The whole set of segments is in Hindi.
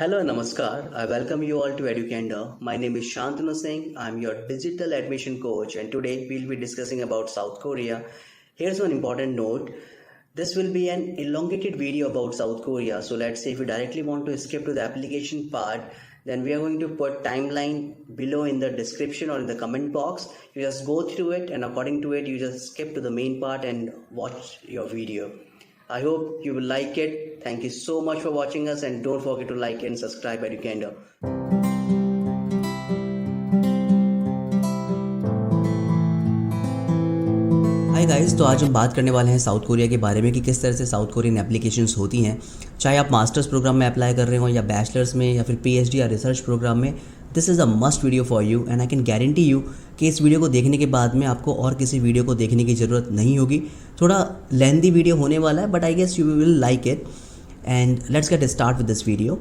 Hello, Namaskar. I welcome you all to Educanda. My name is Shantanu Singh. I'm your digital admission coach, and today we'll be discussing about South Korea. Here's one important note. This will be an elongated video about South Korea. So let's say if you directly want to skip to the application part, then we are going to put timeline below in the description or in the comment box. You just go through it, and according to it, you just skip to the main part and watch your video. I hope you will like it. Thank you so much for watching us, and don't forget to like and subscribe Educanda. Hi guys, तो आज हम बात करने वाले हैं साउथ कोरिया के बारे में कि किस तरह से साउथ कोरियन एप्लीकेशंस होती हैं। चाहे आप मास्टर्स प्रोग्राम में अप्लाई कर रहे हो या बैचलर्स में या फिर पीएचडी या रिसर्च प्रोग्राम में, this is a must video for you and I can guarantee you कि इस वीडियो को देखने के बाद में आपको और किसी वीडियो को देखने की ज़रूरत नहीं होगी। थोड़ा लेंथी वीडियो होने वाला है, but I guess you will like it and let's get start with this video.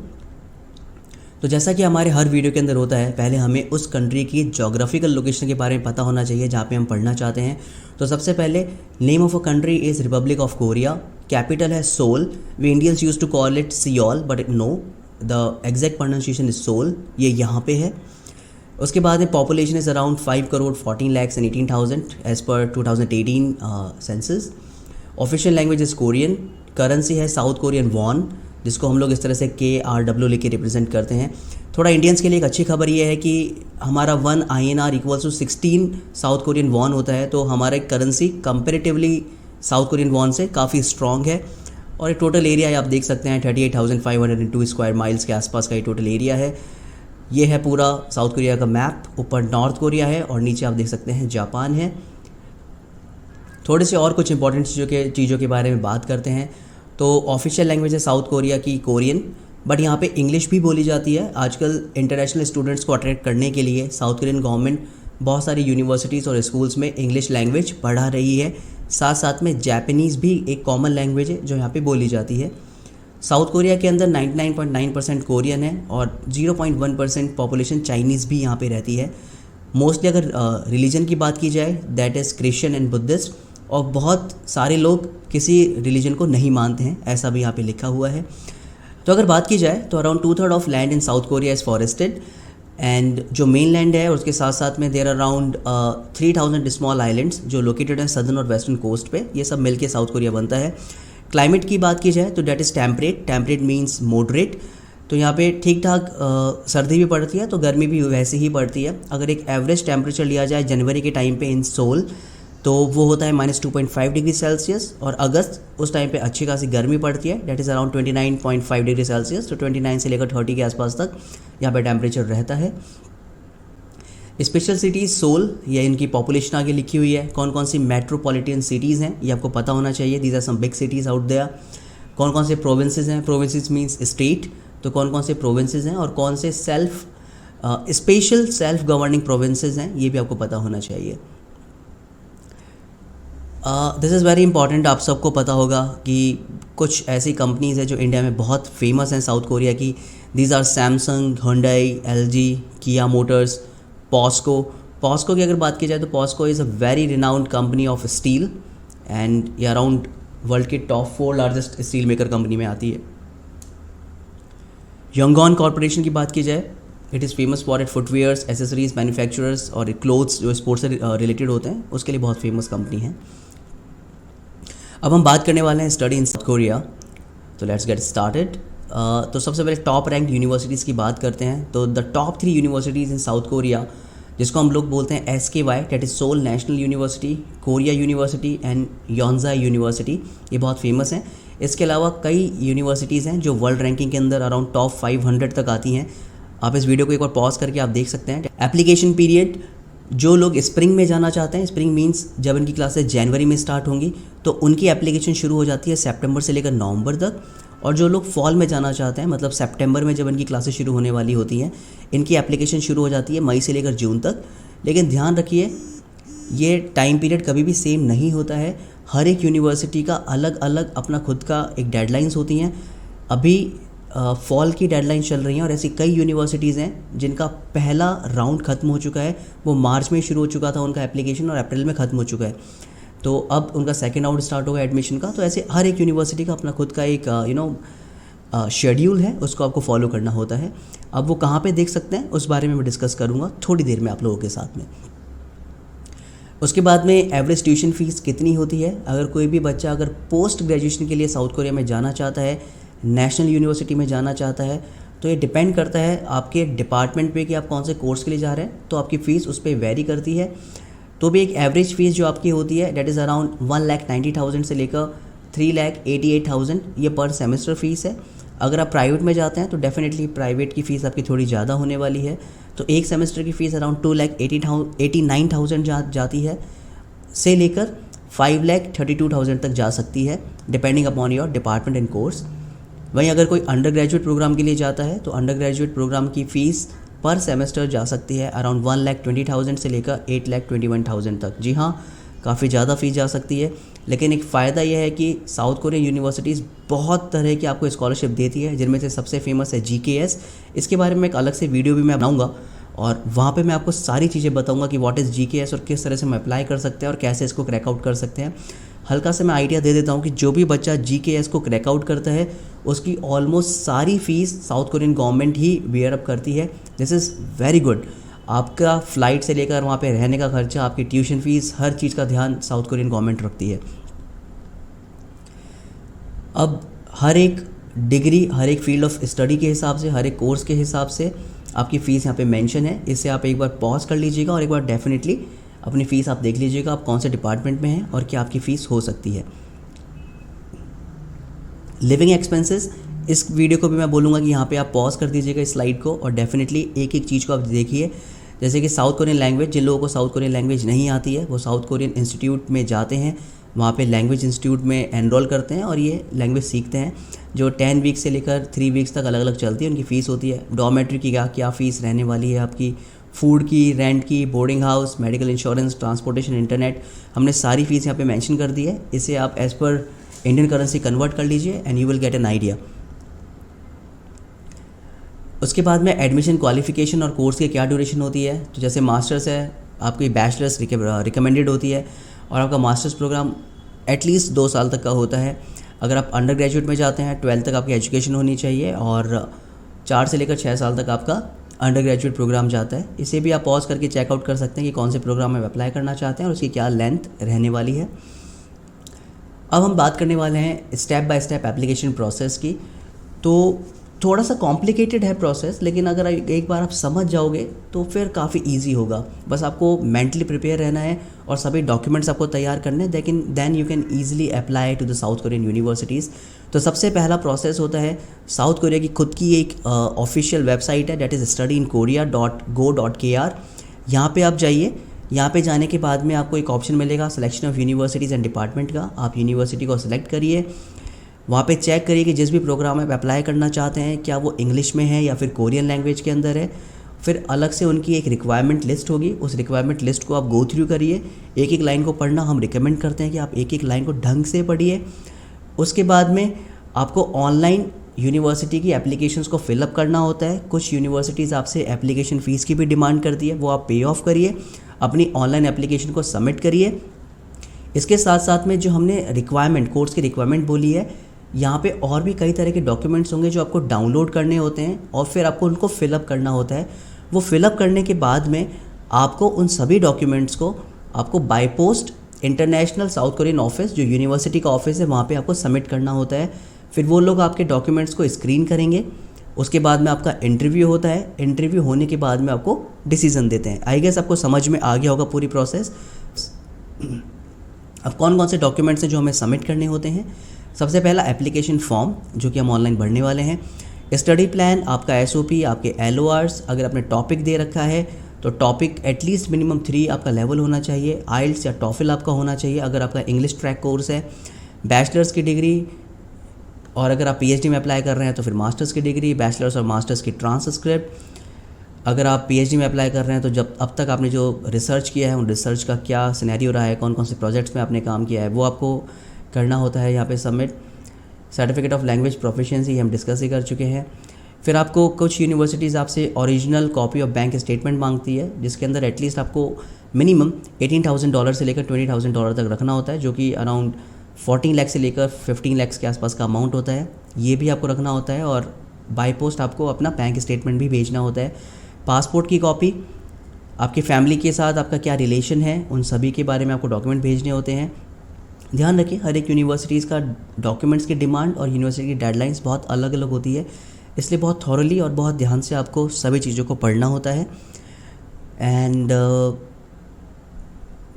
तो जैसा कि हमारे हर वीडियो के अंदर होता है, पहले हमें उस कंट्री की जोग्राफिकल लोकेशन के बारे में पता होना चाहिए जहाँ पे हम पढ़ना चाहते हैं। तो सबसे पहले name of a country is republic of Korea, capital है Seoul. We Indians use to call it Seoul, but no, the exact pronunciation is Seoul. ये यहाँ पे है। उसके बाद में पॉपुलेशन इज़ अराउंड 5,14,18,000 एज पर 2018 census. Official language is Korean. Currency है साउथ कोरियन वॉन, जिसको हम लोग इस तरह से KRW लेके रिप्रेजेंट करते हैं। थोड़ा इंडियंस के लिए एक अच्छी खबर ये है कि हमारा 1 INR equals to 16 south Korean won होता है। तो हमारा currency comparatively south Korean won से काफ़ी स्ट्रॉन्ग है। और एक टोटल एरिया आप देख सकते हैं 38,502 स्क्वायर माइल्स के आसपास का ये टोटल एरिया है। ये है पूरा साउथ कोरिया का मैप। ऊपर नॉर्थ कोरिया है और नीचे आप देख सकते हैं जापान है। थोड़े से और कुछ इंपॉर्टेंट चीज़ों के बारे में बात करते हैं। तो ऑफिशियल लैंग्वेज है साउथ कोरिया की कोरियन, बट यहाँ पे इंग्लिश भी बोली जाती है। आजकल इंटरनेशनल स्टूडेंट्स को अट्रैक्ट करने के लिए साउथ कोरियन गवर्नमेंट बहुत सारी यूनिवर्सिटीज़ और स्कूल्स में इंग्लिश लैंग्वेज पढ़ा रही है। साथ साथ में जापानीज़ भी एक कॉमन लैंग्वेज है जो यहाँ पे बोली जाती है। साउथ कोरिया के अंदर 99.9% कोरियन है और 0.1% पॉपुलेशन चाइनीज़ भी यहाँ पे रहती है। मोस्टली अगर रिलीजन की बात की जाए, that is Christian and Buddhist, और बहुत सारे लोग किसी रिलीजन को नहीं मानते हैं, ऐसा भी यहाँ पे लिखा हुआ है। तो अगर बात की जाए तो around 2/3 of land in South Korea is forested and जो मेन लैंड है उसके साथ साथ में देर अराउंड 3,000 स्मॉल आइलैंड्स जो लोकेटेड हैं सदर्न और वेस्टर्न कोस्ट पे। ये सब मिलके साउथ कोरिया बनता है। क्लाइमेट की बात की जाए तो that is temperate. Temperate means moderate. तो यहाँ पे ठीक ठाक सर्दी भी पड़ती है तो गर्मी भी वैसे ही पड़ती है। अगर एक एवरेज टेम्परेचर लिया जाए जनवरी के टाइम पे इन सोल, तो वो होता है -2.5 डिग्री सेल्सियस, और अगस्त उस टाइम पे अच्छी खासी गर्मी पड़ती है, that is around 29.5 degree Celsius. तो 29 से लेकर 30 के आसपास तक यहाँ पे टेम्परेचर रहता है। स्पेशल सिटीज़ सोल, ये इनकी पॉपुलेशन आगे लिखी हुई है। कौन कौन सी मेट्रोपॉलिटन सिटीज़ हैं ये आपको पता होना चाहिए। These are some big cities out there. कौन कौन से प्रोविंसेस हैं, प्रोविंसेस मीन्स स्टेट, तो कौन कौन से प्रोविंसेस हैं और कौन से स्पेशल सेल्फ गवर्निंग प्रोविंसेस हैं ये भी आपको पता होना चाहिए। This is very important. आप सबको पता होगा कि कुछ ऐसी कंपनीज़ हैं जो इंडिया में बहुत फेमस हैं साउथ कोरिया की। These are Samsung, Hyundai, LG, Kia Motors, Posco. Posco की अगर बात की जाए तो Posco is a very renowned company of steel and ये अराउंड वर्ल्ड के top 4 largest steel maker company में आती है। योंगॉन कॉरपोरेशन की बात की जाए, it is famous for it footwears, accessories manufacturers और क्लोथ्स जो स्पोर्ट्स से रिलेटेड होते हैं उसके लिए बहुत फेमस कंपनी है। अब हम बात करने वाले हैं स्टडी इन साउथ कोरिया। तो लेट्स गेट स्टार्टेड। तो सबसे पहले टॉप रैंक यूनिवर्सिटीज़ की बात करते हैं। तो the top 3 universities in South Korea, जिसको हम लोग बोलते हैं SKY, that is Seoul national university, Korea university and Yonsei university, ये बहुत फेमस हैं। इसके अलावा कई यूनिवर्सिटीज़ हैं जो वर्ल्ड रैंकिंग के अंदर अराउंड टॉप 500 तक आती हैं। आप इस वीडियो को एक बार पॉज करके आप देख सकते हैं। एप्लीकेशन पीरियड, जो लोग स्प्रिंग में जाना चाहते हैं, स्प्रिंग मींस जब इनकी क्लासेस जनवरी में स्टार्ट होंगी तो उनकी एप्लीकेशन शुरू हो जाती है सितंबर से लेकर नवंबर तक। और जो लोग फॉल में जाना चाहते हैं, मतलब सितंबर में जब इनकी क्लासेस शुरू होने वाली होती हैं, इनकी एप्लीकेशन शुरू हो जाती है मई से लेकर जून तक। लेकिन ध्यान रखिए, ये टाइम पीरियड कभी भी सेम नहीं होता है। हर एक यूनिवर्सिटी का अलग अलग अपना खुद का एक डेडलाइंस होती हैं। अभी फॉल की डेडलाइन चल रही हैं और ऐसी कई यूनिवर्सिटीज़ हैं जिनका पहला राउंड ख़त्म हो चुका है। वो मार्च में शुरू हो चुका था उनका एप्लीकेशन और अप्रैल में ख़त्म हो चुका है। तो अब उनका सेकेंड राउंड स्टार्ट होगा एडमिशन का। तो ऐसे हर एक यूनिवर्सिटी का अपना खुद का एक शेड्यूल है उसको आपको फॉलो करना होता है। अब वो कहाँ पे देख सकते हैं उस बारे में मैं डिस्कस करूँगा थोड़ी देर में आप लोगों के साथ में। उसके बाद में एवरेज ट्यूशन फ़ीस कितनी होती है। अगर कोई भी बच्चा अगर पोस्ट ग्रेजुएशन के लिए साउथ कोरिया में जाना चाहता है, नेशनल यूनिवर्सिटी में जाना चाहता है, तो ये डिपेंड करता है आपके डिपार्टमेंट पे कि आप कौन से कोर्स के लिए जा रहे हैं, तो आपकी फ़ीस उस पर वेरी करती है। तो भी एक एवरेज फ़ीस जो आपकी होती है डेट इज़ अराउंड 1,90,000 से लेकर 3,88,000 ये पर सेमेस्टर फ़ीस है। अगर आप प्राइवेट में जाते हैं तो डेफिनेटली प्राइवेट की फ़ीस आपकी थोड़ी ज़्यादा होने वाली है। तो एक सेमेस्टर की फ़ीस अराउंड 2,89,000 जाती है से लेकर 5,32,000 तक जा सकती है depending upon your department and course. वहीं अगर कोई अंडर ग्रेजुएट प्रोग्राम के लिए जाता है तो अंडर ग्रेजुएट प्रोग्राम की फ़ीस पर सेमेस्टर जा सकती है अराउंड 1,20,000 से लेकर 8,21,000 तक। जी हाँ, काफ़ी ज़्यादा फ़ीस जा सकती है, लेकिन एक फ़ायदा यह है कि साउथ कोरियन यूनिवर्सिटीज़ बहुत तरह की आपको स्कॉलरशिप देती है, जिनमें से सबसे फेमस है GKS। इसके बारे में एक अलग से वीडियो भी मैं बनाऊंगा और वहाँ पे मैं आपको सारी चीज़ें बताऊंगा कि व्हाट इज़ GKS और किस तरह से हम अप्लाई कर सकते हैं और कैसे इसको क्रैक आउट कर सकते हैं। हल्का से मैं आइडिया दे देता हूँ कि जो भी बच्चा GKS को क्रैक आउट करता है उसकी ऑलमोस्ट सारी फ़ीस साउथ कोरियन गवर्नमेंट ही बेयर अप करती है। This is very good. आपका फ़्लाइट से लेकर वहाँ पे रहने का खर्चा, आपकी ट्यूशन फ़ीस, हर चीज़ का ध्यान साउथ कोरियन गवर्नमेंट रखती है। अब हर एक डिग्री, हर एक फील्ड ऑफ स्टडी के हिसाब से, हर एक कोर्स के हिसाब से आपकी फ़ीस यहाँ पे मेंशन है। इससे आप एक बार पॉज कर लीजिएगा और एक बार डेफिनेटली अपनी फ़ीस आप देख लीजिएगा आप कौन से डिपार्टमेंट में हैं और क्या आपकी फ़ीस हो सकती है। लिविंग एक्सपेंसेस, इस वीडियो को भी मैं बोलूँगा कि यहाँ पे आप पॉज कर दीजिएगा इस स्लाइड को और डेफिनेटली एक एक चीज़ को आप देखिए। जैसे कि साउथ कोरियन लैंग्वेज, जिन लोगों को साउथ कोरियन लैंग्वेज नहीं आती है वो साउथ कोरियन इंस्टीट्यूट में जाते हैं, वहाँ पे लैंग्वेज इंस्टीट्यूट में एनरोल करते हैं और ये लैंग्वेज सीखते हैं, जो 10 वीक से लेकर 3 वीक्स तक अलग अलग चलती है। उनकी फ़ीस होती है डॉर्मेट्री की क्या फ़ीस रहने वाली है आपकी, फूड की, रेंट की, boarding house, medical insurance, transportation, internet, हमने सारी फ़ीस यहाँ पे मेंशन कर दी है। इसे आप as per Indian currency convert कर लीजिए and you will get an idea. उसके बाद में एडमिशन क्वालिफ़िकेशन और कोर्स की क्या ड्यूरेशन होती है। तो जैसे मास्टर्स है, आपकी बैचलर्स रिकमेंडेड होती है और आपका मास्टर्स प्रोग्राम एटलीस्ट 2 साल तक का होता है। अगर आप अंडर ग्रेजुएट में जाते हैं 12th तक आपकी एजुकेशन होनी चाहिए और 4 से लेकर 6 साल तक आपका अंडर ग्रेजुएट प्रोग्राम जाता है। इसे भी आप पॉज करके चेकआउट कर सकते हैं कि कौन से प्रोग्राम में अप्लाई करना चाहते हैं और उसकी क्या लेंथ रहने वाली है। अब हम बात करने वाले हैं step by step application process की। तो थोड़ा सा कॉम्प्लिकेटेड है प्रोसेस, लेकिन अगर एक बार आप समझ जाओगे तो फिर काफ़ी इजी होगा। बस आपको मेंटली प्रिपेयर रहना है और सभी डॉक्यूमेंट्स आपको तैयार करने हैं, लेकिन then you can easily apply to the south Korean universities. तो सबसे पहला प्रोसेस होता है, साउथ कोरिया की खुद की एक ऑफिशियल वेबसाइट है डेट इज़ studyinkorea.go.kr। यहाँ पे आप जाइए। यहाँ पे जाने के बाद में आपको एक ऑप्शन मिलेगा selection of universities and department का। आप यूनिवर्सिटी को सिलेक्ट करिए, वहाँ पे चेक करिए कि जिस भी प्रोग्राम में आप अप्लाई करना चाहते हैं क्या वो इंग्लिश में है या फिर कोरियन लैंग्वेज के अंदर है। फिर अलग से उनकी एक रिक्वायरमेंट लिस्ट होगी, उस रिक्वायरमेंट लिस्ट को आप गो थ्रू करिए। एक एक लाइन को पढ़ना हम रिकमेंड करते हैं कि आप एक एक लाइन को ढंग से पढ़िए। उसके बाद में आपको ऑनलाइन यूनिवर्सिटी की एप्लीकेशंस को फिलअप करना होता है। कुछ यूनिवर्सिटीज़ आपसे एप्लीकेशन फ़ीस की भी डिमांड करती है, वो आप पे ऑफ करिए, अपनी ऑनलाइन एप्लीकेशन को सबमिट करिए। इसके साथ साथ में जो हमने रिक्वायरमेंट, कोर्स की रिक्वायरमेंट बोली है, यहाँ पे और भी कई तरह के डॉक्यूमेंट्स होंगे जो आपको डाउनलोड करने होते हैं और फिर आपको उनको फिलअप करना होता है। वो फिलअप करने के बाद में आपको उन सभी डॉक्यूमेंट्स को आपको by post international south Korean office, जो यूनिवर्सिटी का ऑफिस है, वहाँ पे आपको सबमिट करना होता है। फिर वो लोग आपके डॉक्यूमेंट्स को स्क्रीन करेंगे। उसके बाद में आपका इंटरव्यू होता है। इंटरव्यू होने के बाद में आपको डिसीज़न देते हैं। आई गेस आपको समझ में आ गया होगा पूरी प्रोसेस। अब कौन कौन से डॉक्यूमेंट्स हैं जो हमें सबमिट करने होते हैं। सबसे पहला एप्लीकेशन फॉर्म, जो कि हम ऑनलाइन भरने वाले हैं। स्टडी प्लान, आपका SOP, आपके LORs। अगर आपने टॉपिक दे रखा है तो टॉपिक एटलीस्ट मिनिमम 3 आपका लेवल होना चाहिए। IELTS या TOEFL आपका होना चाहिए अगर आपका इंग्लिश ट्रैक कोर्स है। बैचलर्स की डिग्री, और अगर आप PhD में अप्लाई कर रहे हैं तो फिर मास्टर्स की डिग्री, बैचलर्स और मास्टर्स की ट्रांसक्रिप्ट। अगर आप PhD में अप्लाई कर रहे हैं तो जब अब तक आपने जो रिसर्च किया है उन रिसर्च का क्या सिनेरियो रहा है, कौन कौन से प्रोजेक्ट्स में आपने काम किया है, वो आपको करना होता है यहाँ पे submit. Certificate of language proficiency हम डिस्कस ही कर चुके हैं। फिर आपको कुछ यूनिवर्सिटीज़ आपसे original copy of bank statement मांगती है, जिसके अंदर एटलीस्ट आपको मिनिमम $18,000 से लेकर $20,000 तक रखना होता है, जो कि अराउंड 14 लाख से लेकर 15 लाख के आसपास का अमाउंट होता है, ये भी आपको रखना होता है। और बाय पोस्ट आपको अपना बैंक स्टेटमेंट भी भेजना होता है, पासपोर्ट की कॉपी, आपकी फैमिली के साथ आपका क्या रिलेशन है उन सभी के बारे में आपको डॉक्यूमेंट भेजने होते हैं। ध्यान रखिए हर एक यूनिवर्सिटीज़ का डॉक्यूमेंट्स की डिमांड और यूनिवर्सिटी की डेडलाइंस बहुत अलग अलग होती है, इसलिए बहुत थॉरली और बहुत ध्यान से आपको सभी चीज़ों को पढ़ना होता है। एंड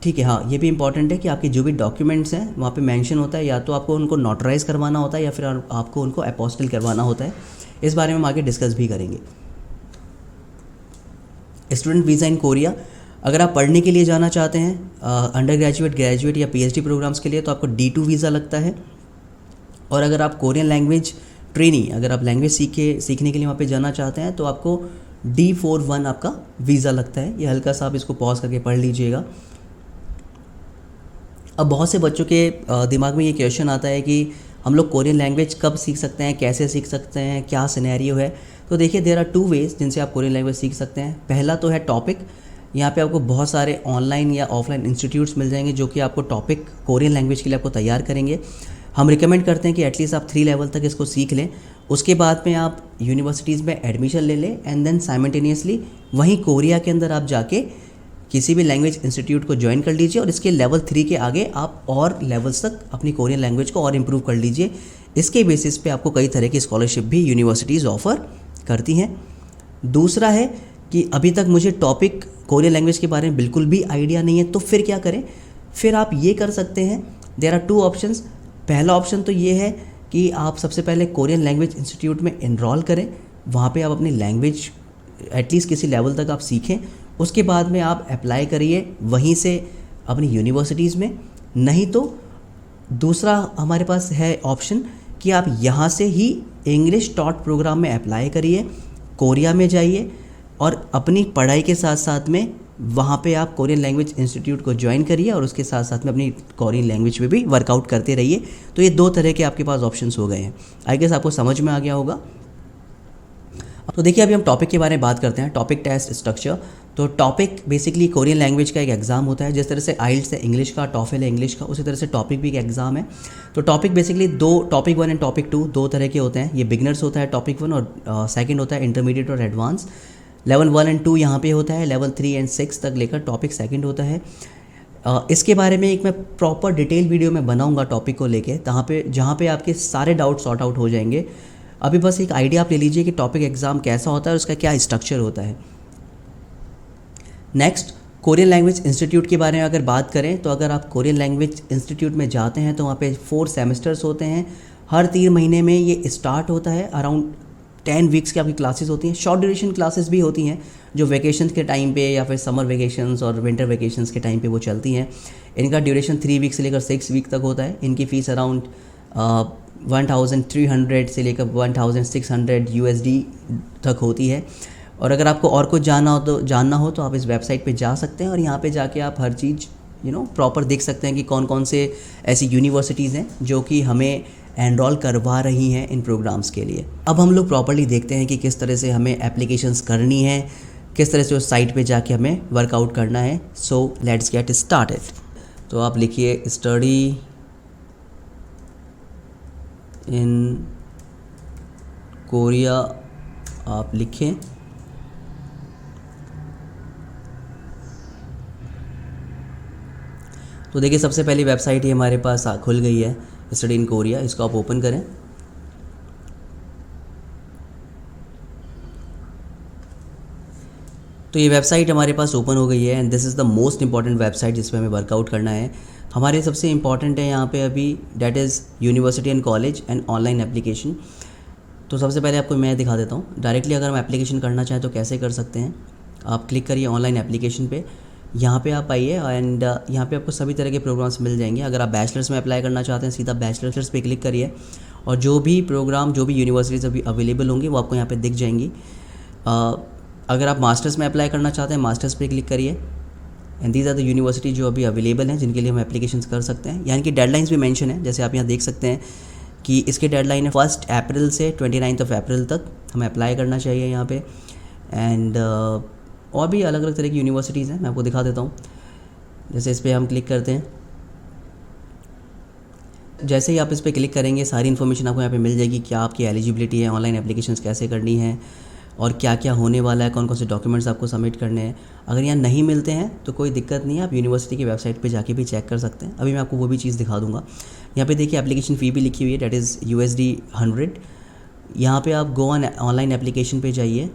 ठीक है, हाँ ये भी इम्पॉर्टेंट है कि आपके जो भी डॉक्यूमेंट्स हैं वहाँ पे मेंशन होता है, या तो आपको उनको नोटराइज करवाना होता है या फिर आपको उनको अपोस्टिल करवाना होता है। इस बारे में हम आगे डिस्कस भी करेंगे। स्टूडेंट वीज़ा इन कोरिया, अगर आप पढ़ने के लिए जाना चाहते हैं अंडर ग्रेजुएट, ग्रेजुएट या पीएचडी प्रोग्राम्स के लिए, तो आपको D2 वीज़ा लगता है। और अगर आप कोरियन लैंग्वेज ट्रेनी, अगर आप लैंग्वेज सीखने के लिए वहाँ पे जाना चाहते हैं तो आपको D41 आपका वीज़ा लगता है। ये हल्का सा आप इसको पॉज करके पढ़ लीजिएगा। अब बहुत से बच्चों के दिमाग में ये क्वेश्चन आता है कि हम लोग कोरियन लैंग्वेज कब सीख सकते हैं, कैसे सीख सकते हैं, क्या सिनेरियो है। तो देखिए देयर आर 2 वेज़ जिनसे आप कोरियन लैंग्वेज सीख सकते हैं। पहला तो है टॉपिक, यहाँ पे आपको बहुत सारे ऑनलाइन या ऑफलाइन इंस्टीट्यूट्स मिल जाएंगे जो कि आपको टॉपिक कोरियन लैंग्वेज के लिए आपको तैयार करेंगे। हम रिकमेंड करते हैं कि एटलीस्ट आप 3 लेवल तक इसको सीख लें, उसके बाद में आप यूनिवर्सिटीज़ में एडमिशन ले लें एंड देन साइमल्टेनियसली वहीं कोरिया के अंदर आप जाके किसी भी लैंग्वेज इंस्टीट्यूट को ज्वाइन कर लीजिए और इसके लेवल 3 के आगे आप और लेवल्स तक अपनी कोरियन लैंग्वेज को और इम्प्रूव कर लीजिए। इसके बेसिस पे आपको कई तरह की स्कॉलरशिप भी यूनिवर्सिटीज़ ऑफ़र करती हैं। दूसरा है कि अभी तक मुझे टॉपिक कोरियन लैंग्वेज के बारे में बिल्कुल भी आइडिया नहीं है, तो फिर क्या करें? फिर आप ये कर सकते हैं, देयर आर 2 ऑप्शंस। पहला ऑप्शन तो ये है कि आप सबसे पहले कोरियन लैंग्वेज इंस्टीट्यूट में इनरोल करें, वहाँ पे आप अपनी लैंग्वेज एटलीस्ट किसी लेवल तक आप सीखें, उसके बाद में आप अप्लाई करिए वहीं से अपनी यूनिवर्सिटीज़ में। नहीं तो दूसरा हमारे पास है ऑप्शन कि आप यहाँ से ही इंग्लिश टॉट प्रोग्राम में अप्लाई करिए, कोरिया में जाइए और अपनी पढ़ाई के साथ साथ में वहाँ पे आप कोरियन लैंग्वेज इंस्टीट्यूट को ज्वाइन करिए और उसके साथ साथ में अपनी कोरियन लैंग्वेज पे भी वर्कआउट करते रहिए। तो ये 2 तरह के आपके पास ऑप्शंस हो गए हैं। आई गेस आपको समझ में आ गया होगा। तो देखिए अभी हम टॉपिक के बारे में बात करते हैं, टॉपिक टेस्ट स्ट्रक्चर। तो टॉपिक बेसिकली कोरियन लैंग्वेज का एक एग्ज़ाम होता है, जिस तरह से आइल्स है इंग्लिश का, टॉफल है इंग्लिश का, उसी तरह से टॉपिक भी एक एग्ज़ाम है। तो topic basically 2, topic 1 and topic 2 2 तरह के होते हैं। ये बिगनर्स होता है टॉपिक 1 और सेकंड होता है इंटरमीडिएट और एडवांस। लेवल 1 एंड 2 यहाँ पे होता है, लेवल 3 एंड 6 तक लेकर टॉपिक सेकंड होता है। इसके बारे में एक मैं प्रॉपर डिटेल वीडियो में बनाऊंगा टॉपिक को लेके, जहाँ पे आपके सारे डाउट सॉर्ट आउट हो जाएंगे। अभी बस एक आइडिया आप ले लीजिए कि टॉपिक एग्ज़ाम कैसा होता है और उसका क्या स्ट्रक्चर होता है। नेक्स्ट, कोरियन लैंग्वेज इंस्टीट्यूट के बारे में अगर बात करें तो अगर आप कोरियन लैंग्वेज इंस्टीट्यूट में जाते हैं तो वहाँ पे 4 सेमेस्टर्स होते हैं। हर 3 महीने में ये स्टार्ट होता है। अराउंड 10 वीक्स की आपकी क्लासेस होती हैं। शॉर्ट ड्यूरेशन क्लासेस भी होती हैं जो वेकेशन के टाइम पे या फिर समर वेकेशंस और विंटर वेकेशंस के टाइम पे वो चलती हैं। इनका ड्यूरेशन 3 वीक से लेकर 6 वीक तक होता है। इनकी फ़ीस अराउंड 1300 से लेकर 1600 USD तक होती है। और अगर आपको और कुछ जानना हो तो आप इस वेबसाइट पे जा सकते हैं और यहाँ पे जाके आप हर चीज़ प्रॉपर देख सकते हैं कि कौन कौन से ऐसी यूनिवर्सिटीज़ हैं जो कि हमें एनरोल करवा रही हैं इन प्रोग्राम्स के लिए। अब हम लोग प्रॉपर्ली देखते हैं कि किस तरह से हमें एप्लीकेशंस करनी है, किस तरह से उस साइट पे जाके हमें वर्कआउट करना है। So let's get started. तो आप लिखिए स्टडी इन कोरिया, आप लिखें। तो देखिए सबसे पहली वेबसाइट ही हमारे पास खुल गई है, स्टडी इन कोरिया। इसको आप ओपन करें। तो ये वेबसाइट हमारे पास ओपन हो गई है and this is the most important website जिस पे हमें वर्कआउट करना है। हमारे सबसे इंपॉर्टेंट है यहाँ पे अभी that is university and college and online application. तो सबसे पहले आपको मैं दिखा देता हूँ डायरेक्टली अगर हम एप्लीकेशन करना चाहें तो कैसे कर सकते हैं। आप क्लिक करिए ऑनलाइन एप्लीकेशन पे, यहाँ पे आप आइए एंड यहाँ पे आपको सभी तरह के प्रोग्राम्स मिल जाएंगे। अगर आप बैचलर्स में अप्लाई करना चाहते हैं सीधा बैचलर्स पे क्लिक करिए और जो भी प्रोग्राम, जो भी यूनिवर्सिटीज़ अभी अवेलेबल होंगी वो आपको यहाँ पे दिख जाएंगी। अगर आप मास्टर्स में अप्लाई करना चाहते हैं मास्टर्स पे क्लिक करिए and these are the university जो अभी अवेलेबल हैं जिनके लिए हम एप्लीकेशंस कर सकते हैं। यानी कि डेडलाइंस भी मेंशन है, जैसे आप यहाँ देख सकते हैं कि इसके डेडलाइन है 1 अप्रैल से 29 अप्रैल तक हमें अप्लाई करना चाहिए यहाँ पे। एंड और भी अलग अलग तरह की यूनिवर्सिटीज़ हैं, मैं आपको दिखा देता हूँ। जैसे इस पर हम क्लिक करते हैं जैसे ही आप इस पर क्लिक करेंगे सारी इन्फॉर्मेशन आपको यहाँ पे मिल जाएगी, क्या आपकी एलिजिबिलिटी है, ऑनलाइन एप्लीकेशंस कैसे करनी है और क्या क्या होने वाला है, कौन कौन से डॉक्यूमेंट्स आपको सबमिट करने हैं। अगर यहाँ नहीं मिलते हैं तो कोई दिक्कत नहीं है, आप यूनिवर्सिटी की वेबसाइट पे जाके भी चेक कर सकते हैं। अभी मैं आपको वो भी चीज़ दिखा दूँगा। यहाँ पे देखिए एप्लीकेशन फ़ी भी लिखी हुई है, डेट इज़ USD 100। यहाँ पे आप गो ऑनलाइन एप्लीकेशन पे जाइए।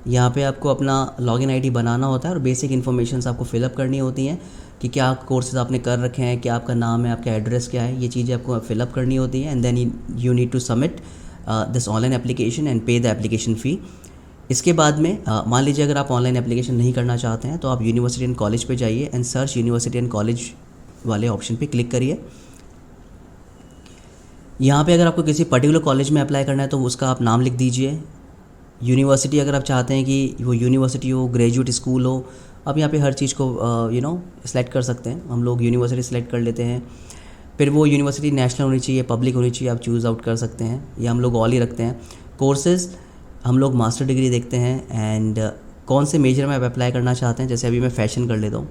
यहाँ पे आपको अपना लॉगिन आईडी बनाना होता है और बेसिक इन्फॉर्मेशंस आपको फिलअप करनी होती हैं कि क्या कोर्सेज आपने कर रखे हैं, क्या आपका नाम है, आपका एड्रेस क्या है, ये चीज़ें आपको फिलअप करनी होती हैं। And then you need to submit this online application and pay the application fee. इसके बाद में मान लीजिए अगर आप ऑनलाइन एप्लीकेशन नहीं करना चाहते हैं तो आप यूनिवर्सिटी एंड कॉलेज पे जाइए and search university and college वाले ऑप्शन पे क्लिक करिए। यहाँ पे अगर आपको किसी पर्टिकुलर कॉलेज में अप्लाई करना है तो उसका आप नाम लिख दीजिए। यूनिवर्सिटी अगर आप चाहते हैं कि वो यूनिवर्सिटी हो, ग्रेजुएट स्कूल हो, आप यहाँ पे हर चीज़ को सेलेक्ट कर सकते हैं। हम लोग यूनिवर्सिटी सेलेक्ट कर लेते हैं। फिर वो यूनिवर्सिटी नेशनल होनी चाहिए, पब्लिक होनी चाहिए, आप चूज़ आउट कर सकते हैं, या हम लोग ऑल ही रखते हैं। कोर्सेज़ हम लोग मास्टर डिग्री देखते हैं एंड कौन से मेजर में आप अप्लाई करना चाहते हैं। जैसे अभी मैं फ़ैशन कर लेता हूँ।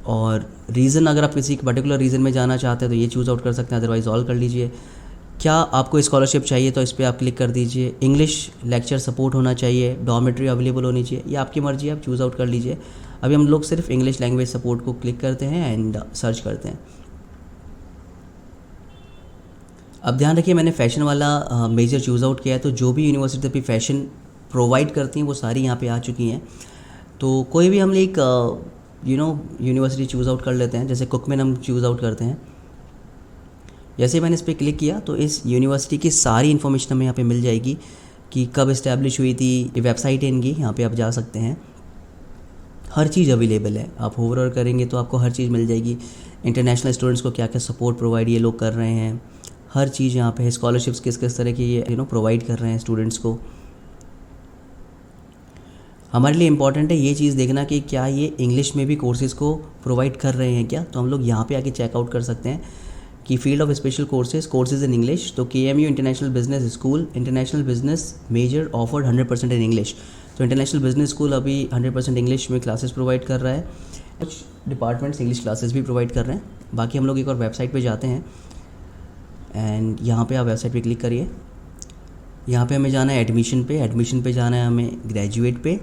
और रीज़न अगर आप किसी पर्टिकुलर रीज़न में जाना चाहते हैं तो ये चूज़ आउट कर सकते हैं, अदरवाइज़ ऑल कर लीजिए। क्या आपको स्कॉलरशिप चाहिए तो इस पर आप क्लिक कर दीजिए। इंग्लिश लेक्चर सपोर्ट होना चाहिए, डॉर्मेट्री अवेलेबल होनी चाहिए, ये आपकी मर्ज़ी है, आप चूज़ आउट कर लीजिए। अभी हम लोग सिर्फ इंग्लिश लैंग्वेज सपोर्ट को क्लिक करते हैं एंड सर्च करते हैं। अब ध्यान रखिए मैंने फ़ैशन वाला मेजर चूज़ आउट किया है, तो जो भी यूनिवर्सिटी अभी फ़ैशन प्रोवाइड करती हैं वो सारी यहाँ पे आ चुकी हैं। तो कोई भी हम एक यूनिवर्सिटी चूज़ आउट कर लेते हैं। जैसे कुकमैन हम चूज़ आउट करते हैं। जैसे मैंने इस पर क्लिक किया तो इस यूनिवर्सिटी की सारी इन्फॉर्मेशन हमें यहाँ पे मिल जाएगी कि कब इस्टेब्लिश हुई थी, ये वेबसाइट है इनकी, यहाँ पे आप जा सकते हैं। हर चीज़ अवेलेबल है, आप होवर करेंगे तो आपको हर चीज़ मिल जाएगी। इंटरनेशनल स्टूडेंट्स को क्या क्या सपोर्ट प्रोवाइड ये लोग कर रहे हैं, हर चीज़ यहाँ पे है। स्कॉलरशिप्स किस किस तरह की ये प्रोवाइड कर रहे हैं स्टूडेंट्स को। हमारे लिए इम्पॉर्टेंट है ये चीज़ देखना कि क्या ये इंग्लिश में भी कोर्सेज़ को प्रोवाइड कर रहे हैं क्या। तो हम लोग यहाँ पे आके चेकआउट कर सकते हैं कि field of special courses in English. तो KMU international business school international business major offered 100% in English. तो इंटरनेशनल बिजनेस स्कूल अभी 100% इंग्लिश में क्लासेस प्रोवाइड कर रहा है। कुछ डिपार्टमेंट्स इंग्लिश क्लासेस भी प्रोवाइड कर रहे हैं। बाकी हम लोग एक और वेबसाइट पे जाते हैं एंड यहाँ पे आप वेबसाइट पे क्लिक करिए। यहाँ पे हमें जाना है एडमिशन पे जाना है हमें ग्रेजुएट पे।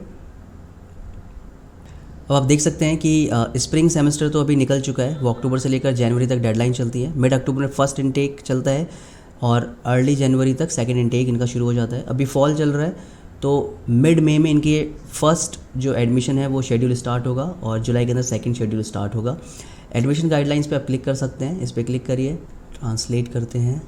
अब आप देख सकते हैं कि स्प्रिंग सेमेस्टर तो अभी निकल चुका है, वो अक्टूबर से लेकर जनवरी तक डेडलाइन चलती है। मिड अक्टूबर में फर्स्ट इनटेक चलता है और अर्ली जनवरी तक सेकंड इनटेक इनका शुरू हो जाता है। अभी फॉल चल रहा है तो मिड मई में इनके फर्स्ट जो एडमिशन है वो शेड्यूल स्टार्ट होगा और जुलाई के अंदर सेकंड शेड्यूल स्टार्ट होगा। एडमिशन गाइडलाइंस पे आप क्लिक कर सकते हैं, इस पर क्लिक करिए, ट्रांसलेट करते हैं।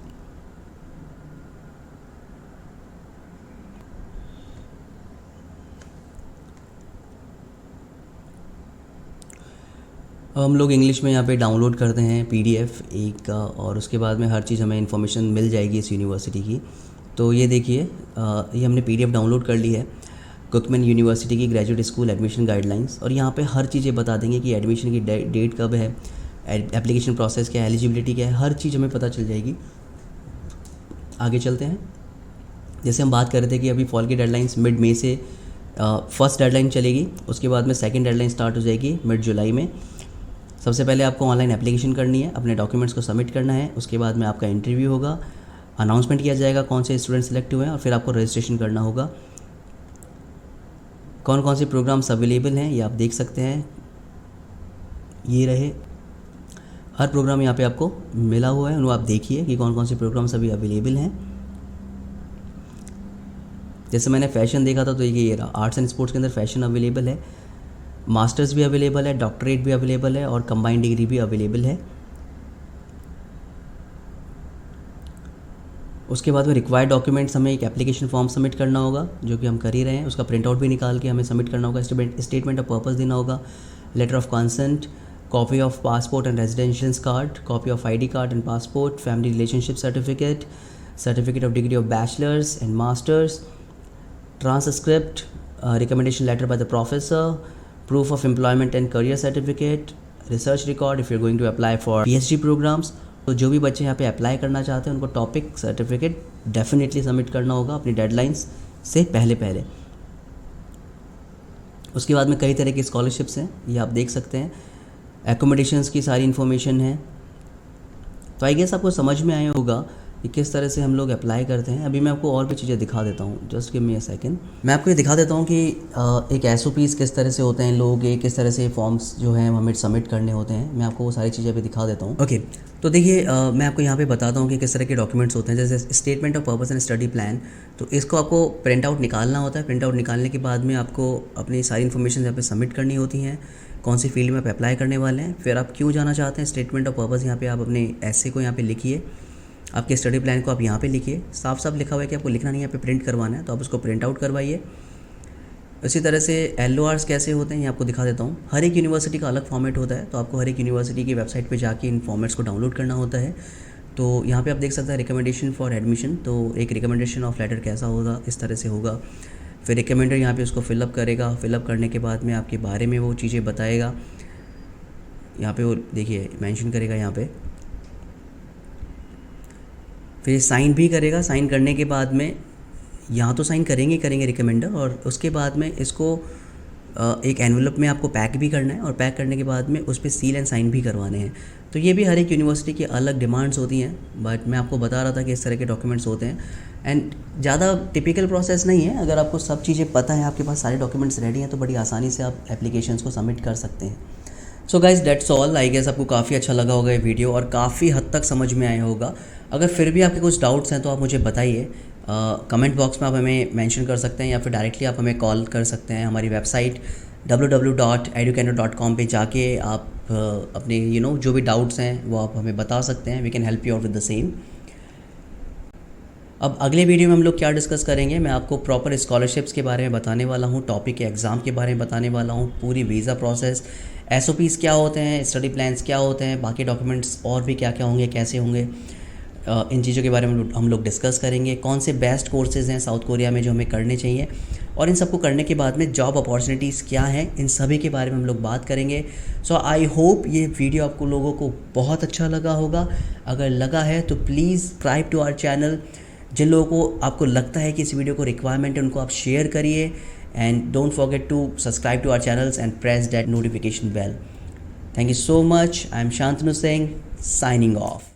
अब हम लोग इंग्लिश में यहाँ पे डाउनलोड करते हैं PDF एक का, और उसके बाद में हर चीज़ हमें इन्फॉर्मेशन मिल जाएगी इस यूनिवर्सिटी की। तो ये देखिए ये हमने PDF डाउनलोड कर ली है, कुकमैन यूनिवर्सिटी की ग्रेजुएट स्कूल एडमिशन गाइडलाइंस। और यहाँ पे हर चीज़ें बता देंगे कि एडमिशन की डेट कब है, एप्लीकेशन प्रोसेस क्या है, एलिजिबिलिटी क्या है, हर चीज़ हमें पता चल जाएगी। आगे चलते हैं। जैसे हम बात कर रहे थे कि अभी फॉल की डेडलाइंस मिड मई से फर्स्ट डेडलाइन चलेगी, उसके बाद में सेकेंड डेडलाइन स्टार्ट हो जाएगी मिड जुलाई में। सबसे पहले आपको ऑनलाइन एप्लीकेशन करनी है, अपने डॉक्यूमेंट्स को सबमिट करना है। उसके बाद में आपका इंटरव्यू होगा, अनाउंसमेंट किया जाएगा कौन से स्टूडेंट सेलेक्ट हुए हैं, और फिर आपको रजिस्ट्रेशन करना होगा। कौन कौन से प्रोग्राम्स अवेलेबल हैं ये आप देख सकते हैं, ये रहे हर प्रोग्राम यहाँ पे आपको मिला हुआ है, उनको आप देखिए कि कौन कौन से प्रोग्राम्स अभी अवेलेबल हैं। जैसे मैंने फ़ैशन देखा था तो ये रहा, आर्ट्स एंड स्पोर्ट्स के अंदर फ़ैशन अवेलेबल है, मास्टर्स भी अवेलेबल है, डॉक्टरेट भी अवेलेबल है और कंबाइंड डिग्री भी अवेलेबल है। उसके बाद में रिक्वायर्ड डॉक्यूमेंट्स, हमें एक एप्लीकेशन फॉर्म सबमिट करना होगा जो कि हम कर ही रहे हैं। उसका प्रिंट आउट भी निकाल के हमें सबमिट करना होगा। स्टेटमेंट ऑफ पर्पस देना होगा, letter of consent, copy of passport and residential card, copy of ID card and passport, family relationship certificate, certificate of degree of bachelors and masters, transcript, recommendation letter by the professor, proof of employment and career certificate, research record if you're going to apply for PhD programs। तो जो भी बच्चे यहाँ पे अप्लाई करना चाहते हैं उनको टॉपिक सर्टिफिकेट डेफिनेटली सबमिट करना होगा अपनी डेडलाइंस से पहले। उसके बाद में कई तरह की स्कॉलरशिप्स हैं, ये आप देख सकते हैं। एकोमोडेशंस की सारी इन्फॉर्मेशन है। तो आई गेस आपको समझ में आया होगा कि किस तरह से हम लोग अप्लाई करते हैं। अभी मैं आपको और भी चीज़ें दिखा देता हूँ, just give me a second. मैं आपको ये दिखा देता हूँ कि एक SOPs किस तरह से होते हैं, लोग ये किस तरह से फॉर्म्स जो हैं हमें सबमिट करने होते हैं। मैं आपको वो सारी चीज़ें अभी दिखा देता हूँ। ओके, तो देखिए मैं आपको यहाँ पे बताता हूँ कि किस तरह के डॉक्यूमेंट्स होते हैं। जैसे statement of purpose and study plan, तो इसको आपको प्रिंट आउट निकालना होता है। प्रिंट आउट निकालने के बाद में आपको अपनी सारी इन्फॉर्मेशन यहाँ पे सबमिट करनी होती हैं, कौन सी फील्ड में आप अप्लाई करने वाले हैं, फिर आप क्यों जाना चाहते हैं। स्टेटमेंट ऑफ पर्पस यहाँ पे आप अपने ऐसे को यहाँ पे लिखिए, आपके स्टडी प्लान को आप यहाँ पे लिखिए। साफ साफ लिखा हुआ है कि आपको लिखना नहीं है, यहाँ पे प्रिंट करवाना है, तो आप उसको प्रिंट आउट करवाइए। इसी तरह से LORs कैसे होते हैं ये आपको दिखा देता हूँ। हर एक यूनिवर्सिटी का अलग फॉर्मेट होता है, तो आपको हर एक यूनिवर्सिटी की वेबसाइट पे जाके इन फॉर्मेट्स को डाउनलोड करना होता है। तो यहाँ पे आप देख सकते हैं रिकमेंडेशन फॉर एडमिशन, तो एक रिकमेंडेशन ऑफ लेटर कैसा होगा, इस तरह से होगा। फिर रिकमेंडर यहाँ पे उसको फिलअप करेगा, फिलअप करने के बाद में आपके बारे में वो चीज़ें बताएगा। यहाँ पे वो देखिए मेंशन करेगा यहाँ पे, फिर साइन भी करेगा। साइन करने के बाद में यहाँ तो साइन करेंगे रिकमेंडर, और उसके बाद में इसको एक एनवलप में आपको पैक भी करना है, और पैक करने के बाद में उस पर सील एंड साइन भी करवाने हैं। तो ये भी हर एक यूनिवर्सिटी की अलग डिमांड्स होती हैं, बट मैं आपको बता रहा था कि इस तरह के डॉक्यूमेंट्स होते हैं। एंड ज़्यादा टिपिकल प्रोसेस नहीं है, अगर आपको सब चीज़ें पता है, आपके पास सारे डॉक्यूमेंट्स रेडी हैं, तो बड़ी आसानी से आप एप्लीकेशंस को सबमिट कर सकते हैं। So guys that's all. I guess आपको काफ़ी अच्छा लगा होगा ये वीडियो, और काफ़ी हद तक समझ में आया होगा। अगर फिर भी आपके कुछ डाउट्स हैं तो आप मुझे बताइए, कमेंट बॉक्स में आप हमें मेंशन कर सकते हैं, या फिर डायरेक्टली आप हमें कॉल कर सकते हैं। हमारी वेबसाइट www.educando.com पे जाके आप अपने जो भी डाउट्स हैं वो आप हमें बता सकते हैं। We can help you out with the same. अब अगले वीडियो में हम लोग क्या डिस्कस करेंगे, मैं आपको प्रॉपर स्कॉलरशिप्स के बारे में बताने वाला हूँ, टॉपिक के एग्ज़ाम के बारे में बताने वाला हूँ, पूरी वीज़ा प्रोसेस, SOPs क्या होते हैं, स्टडी प्लान्स क्या होते हैं, बाकी डॉक्यूमेंट्स और भी क्या क्या होंगे, कैसे होंगे, इन चीज़ों के बारे में हम लोग डिस्कस करेंगे। कौन से बेस्ट कोर्सेज़ हैं साउथ कोरिया में जो हमें करने चाहिए, और इन सबको करने के बाद में जॉब अपॉर्चुनिटीज़ क्या हैं, इन सभी के बारे में हम लोग बात करेंगे। सो आई होप ये वीडियो आपको लोगों को बहुत अच्छा लगा होगा। अगर लगा है तो please subscribe to our channel. जिन लोगों को आपको लगता है कि इस वीडियो को रिक्वायरमेंट है, उनको आप शेयर करिए, and don't forget to subscribe to our channels and press that notification bell. Thank you so much. I am Shantanu Singh, signing off.